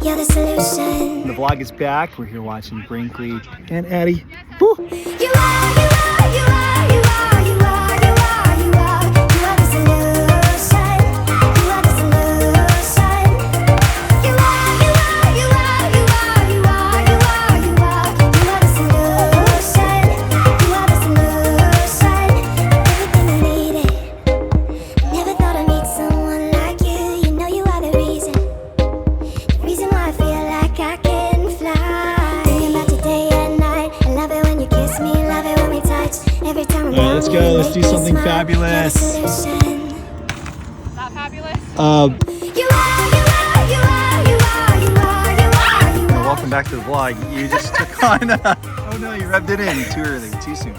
You're the solution. The vlog is back. We're here watching Brinkley and Addie. Woo. You are, you are, you are, you are, you are, you are, you are. You are the solution. You are the solution. You are, you are, you are, you are, you are, you are, you are. You are the solution. You are the solution. Everything I needed. Never thought I'd meet someone like you. You know you are the reason. The reason why I feel like I can fly. Thinking about you day and night. I love it when you kiss me. Love it when we touch. Every time I'm All right, let's go. Let's do something fabulous. Not fabulous? You are, you are, you are, you are, you are, you are, you are. Welcome back to the vlog. You just took on. Oh no, you rubbed it in too early, too soon.